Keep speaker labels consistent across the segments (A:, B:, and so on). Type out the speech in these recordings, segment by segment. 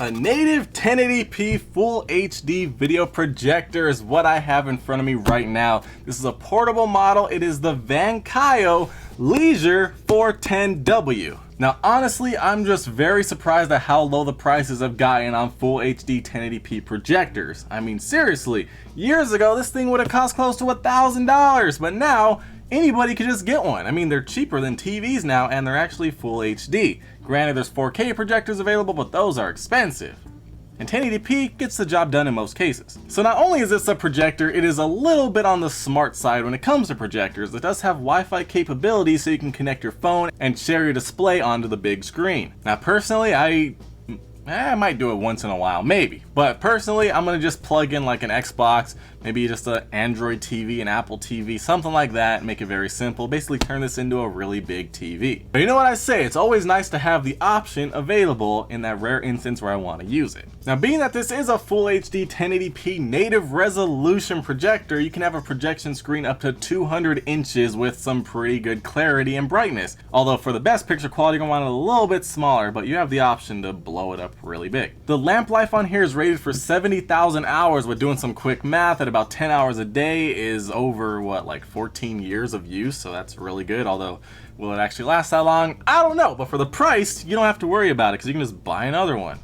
A: A native 1080p Full HD video projector is what I have in front of me right now. This is a portable model. It is the VANKYO Leisure 410W. Now honestly, I'm just very surprised at how low the prices have gotten on Full HD 1080p projectors. I mean seriously, years ago this thing would have cost close to $1,000, but now anybody could just get one. I mean, they're cheaper than TVs now, and they're actually Full HD. Granted, there's 4K projectors available, but those are expensive. And 1080p gets the job done in most cases. So not only is this a projector, it is a little bit on the smart side when it comes to projectors. It does have Wi-Fi capability, so you can connect your phone and share your display onto the big screen. Now personally, I might do it once in a while, maybe. But personally, I'm gonna just plug in like an Xbox, maybe just an Android TV, an Apple TV, something like that, and make it very simple. Basically turn this into a really big TV. But you know what I say, it's always nice to have the option available in that rare instance where I want to use it. Now being that this is a Full HD 1080p native resolution projector, you can have a projection screen up to 200 inches with some pretty good clarity and brightness. Although for the best picture quality, you're gonna want it a little bit smaller, but you have the option to blow it up really big. The lamp life on here is rated for 70,000 hours, with doing some quick math at about 10 hours a day is over, what, like 14 years of use, so that's really good. Although, will it actually last that long? I don't know, but for the price, you don't have to worry about it because you can just buy another one.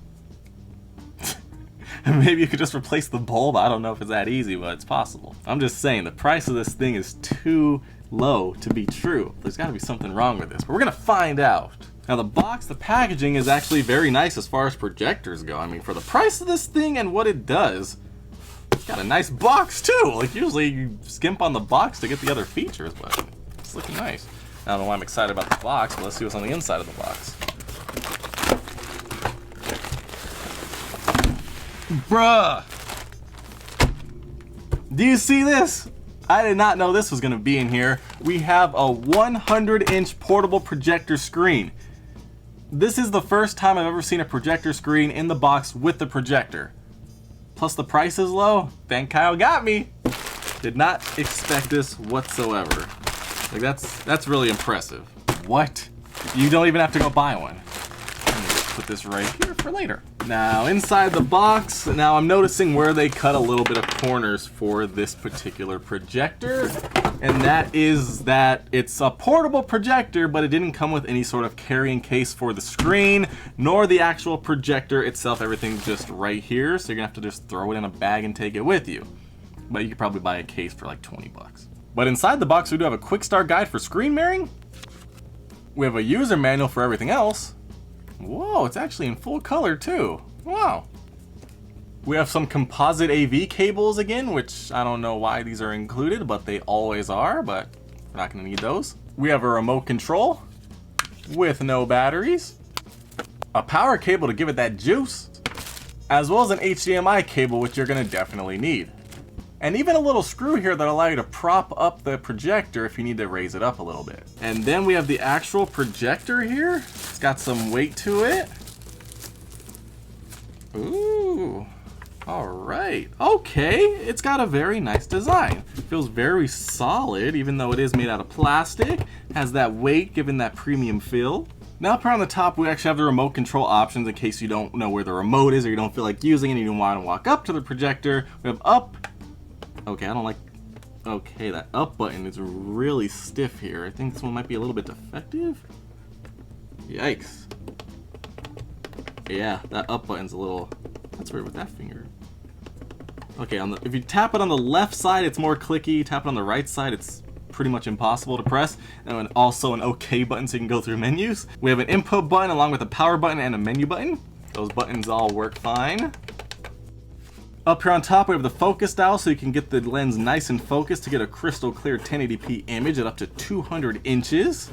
A: Maybe you could just replace the bulb. I don't know if it's that easy, but it's possible. I'm just saying, the price of this thing is too low to be true. There's got to be something wrong with this, but we're gonna find out. Now the packaging is actually very nice as far as projectors go. I mean, for the price of this thing and what it does, it's got a nice box too. Like usually you skimp on the box to get the other features, but it's looking nice. I don't know why I'm excited about the box, but let's see what's on the inside of the box. Bruh! Do you see this? I did not know this was gonna be in here. We have a 100-inch portable projector screen. This is the first time I've ever seen a projector screen in the box with the projector. Plus the price is low. VANKYO got me. Did not expect this whatsoever. Like that's really impressive. What? You don't even have to go buy one. Let me just put this right here for later. Now inside the box, now I'm noticing where they cut a little bit of corners for this particular projector. And that is that it's a portable projector, but it didn't come with any sort of carrying case for the screen, nor the actual projector itself. Everything's just right here, so you're gonna have to just throw it in a bag and take it with you. But you could probably buy a case for like 20 bucks. But inside the box, we do have a quick start guide for screen mirroring. We have a user manual for everything else. Whoa, it's actually in full color too. Wow. We have some composite AV cables again, which I don't know why these are included, but they always are, but we're not gonna need those. We have a remote control with no batteries, a power cable to give it that juice, as well as an HDMI cable, which you're gonna definitely need. And even a little screw here that'll allow you to prop up the projector if you need to raise it up a little bit. And then we have the actual projector here. It's got some weight to it. Ooh. All right, okay, it's got a very nice design. It feels very solid, even though it is made out of plastic. Has that weight, giving that premium feel. Now up here on the top, we actually have the remote control options in case you don't know where the remote is or you don't feel like using it and you don't want to walk up to the projector. We have up. Okay, I don't like, okay, that up button is really stiff here. I think this one might be a little bit defective. Yikes. Yeah, that up button's a little, that's weird with that finger. Okay, if you tap it on the left side, it's more clicky. Tap it on the right side, it's pretty much impossible to press. And also an OK button so you can go through menus. We have an input button along with a power button and a menu button. Those buttons all work fine. Up here on top, we have the focus dial so you can get the lens nice and focused to get a crystal clear 1080p image at up to 200 inches.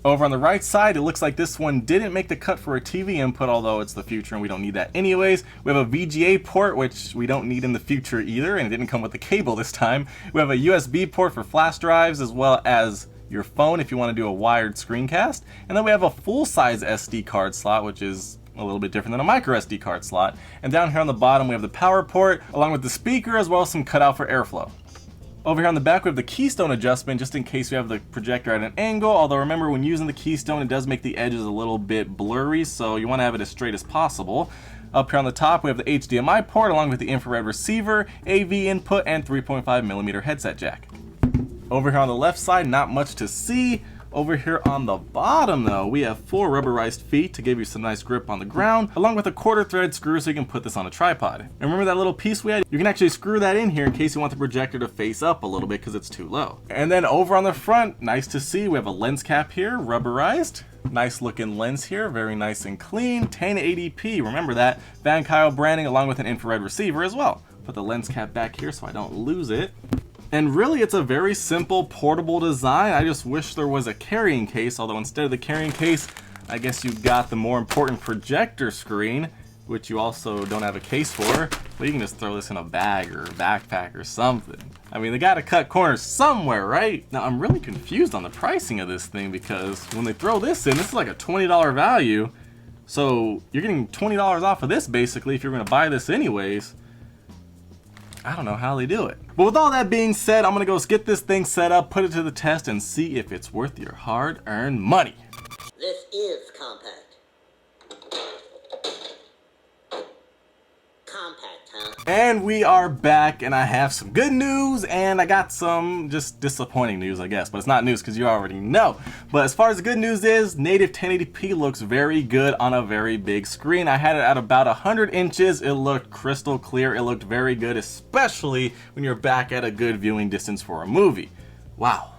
A: Over on the right side, it looks like this one didn't make the cut for a TV input, although it's the future and we don't need that anyways. We have a VGA port, which we don't need in the future either, and it didn't come with the cable this time. We have a USB port for flash drives, as well as your phone if you want to do a wired screencast. And then we have a full-size SD card slot, which is a little bit different than a micro SD card slot. And down here on the bottom, we have the power port, along with the speaker, as well as some cutout for airflow. Over here on the back we have the Keystone Adjustment, just in case you have the projector at an angle, although remember when using the Keystone it does make the edges a little bit blurry, so you want to have it as straight as possible. Up here on the top we have the HDMI port along with the infrared receiver, AV input, and 3.5mm headset jack. Over here on the left side, not much to see. Over here on the bottom though, we have 4 rubberized feet to give you some nice grip on the ground, along with a 1/4 thread screw so you can put this on a tripod. And remember that little piece we had? You can actually screw that in here in case you want the projector to face up a little bit because it's too low. And then over on the front, nice to see, we have a lens cap here, rubberized. Nice looking lens here, very nice and clean, 1080p, remember that, VANKYO branding along with an infrared receiver as well. Put the lens cap back here so I don't lose it. And really it's a very simple portable design. I just wish there was a carrying case, although instead of the carrying case, I guess you got the more important projector screen, which you also don't have a case for, but you can just throw this in a bag or a backpack or something. I mean, they gotta cut corners somewhere, right? Now I'm really confused on the pricing of this thing because when they throw this in, this is like a $20 value. So you're getting $20 off of this basically if you're gonna buy this anyways. I don't know how they do it. But with all that being said, I'm gonna go get this thing set up, put it to the test, and see if it's worth your hard-earned money.
B: This is compact. Compact, huh?
A: And we are back, and I have some good news, and I got some just disappointing news, I guess. But it's not news because you already know. But as far as the good news is, native 1080p looks very good on a very big screen. I had it at about 100 inches. It looked crystal clear. It looked very good, especially when you're back at a good viewing distance for a movie. Wow,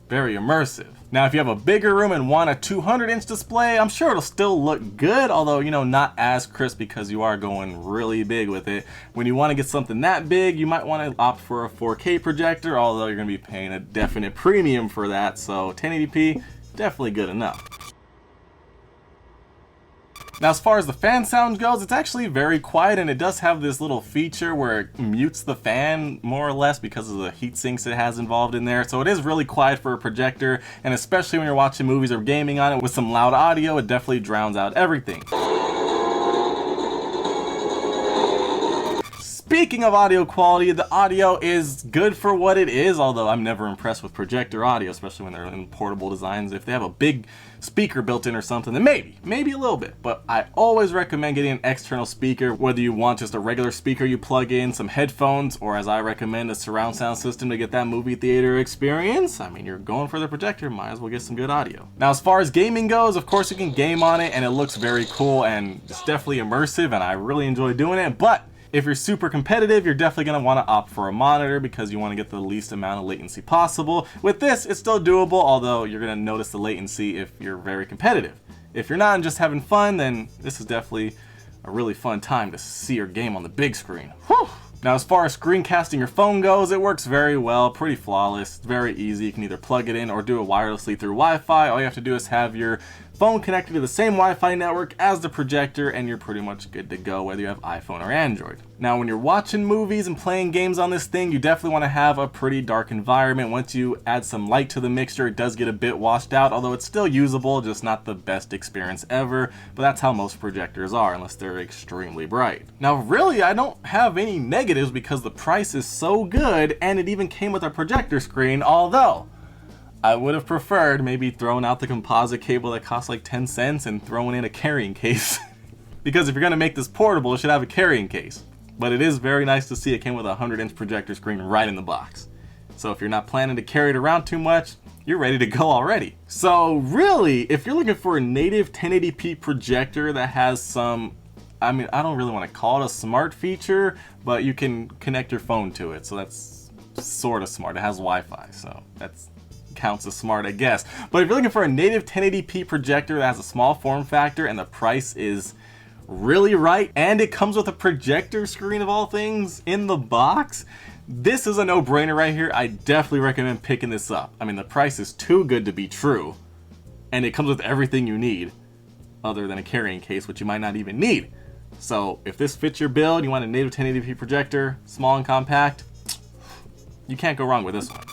A: very immersive. Now, if you have a bigger room and want a 200-inch display, I'm sure it'll still look good, although, you know, not as crisp because you are going really big with it. When you want to get something that big, you might want to opt for a 4K projector, although you're going to be paying a definite premium for that, so 1080p, definitely good enough. Now, as far as the fan sound goes, it's actually very quiet, and it does have this little feature where it mutes the fan more or less because of the heat sinks it has involved in there. So it is really quiet for a projector, and especially when you're watching movies or gaming on it with some loud audio, it definitely drowns out everything. Speaking of audio quality, the audio is good for what it is, although I'm never impressed with projector audio, especially when they're in portable designs. If they have a big speaker built in or something, then maybe a little bit. But I always recommend getting an external speaker, whether you want just a regular speaker you plug in, some headphones, or as I recommend, a surround sound system to get that movie theater experience. I mean, you're going for the projector, might as well get some good audio. Now, as far as gaming goes, of course you can game on it, and it looks very cool, and it's definitely immersive, and I really enjoy doing it. But if you're super competitive, you're definitely going to want to opt for a monitor because you want to get the least amount of latency possible. With this, it's still doable, although you're going to notice the latency if you're very competitive. If you're not and just having fun, then this is definitely a really fun time to see your game on the big screen. Whew. Now, as far as screencasting your phone goes, it works very well, pretty flawless, very easy. You can either plug it in or do it wirelessly through Wi-Fi. All you have to do is have your phone connected to the same Wi-Fi network as the projector, and you're pretty much good to go whether you have iPhone or Android. Now, when you're watching movies and playing games on this thing, you definitely want to have a pretty dark environment. Once you add some light to the mixture, it does get a bit washed out, although it's still usable, just not the best experience ever. But that's how most projectors are, unless they're extremely bright. Now, really, I don't have any negatives because the price is so good, and it even came with a projector screen, although I would have preferred maybe throwing out the composite cable that costs like 10 cents and throwing in a carrying case. Because if you're going to make this portable, it should have a carrying case. But it is very nice to see it came with a 100-inch projector screen right in the box. So if you're not planning to carry it around too much, you're ready to go already. So really, if you're looking for a native 1080p projector that has some, I mean, I don't really want to call it a smart feature, but you can connect your phone to it. So that's sort of smart. It has Wi-Fi, so that's counts as smart, I guess. But if you're looking for a native 1080p projector that has a small form factor and the price is really right, and it comes with a projector screen of all things in the box, this is a no-brainer right here. I definitely recommend picking this up. I mean, the price is too good to be true, and it comes with everything you need other than a carrying case, which you might not even need. So if this fits your build, you want a native 1080p projector, small and compact, you can't go wrong with this one.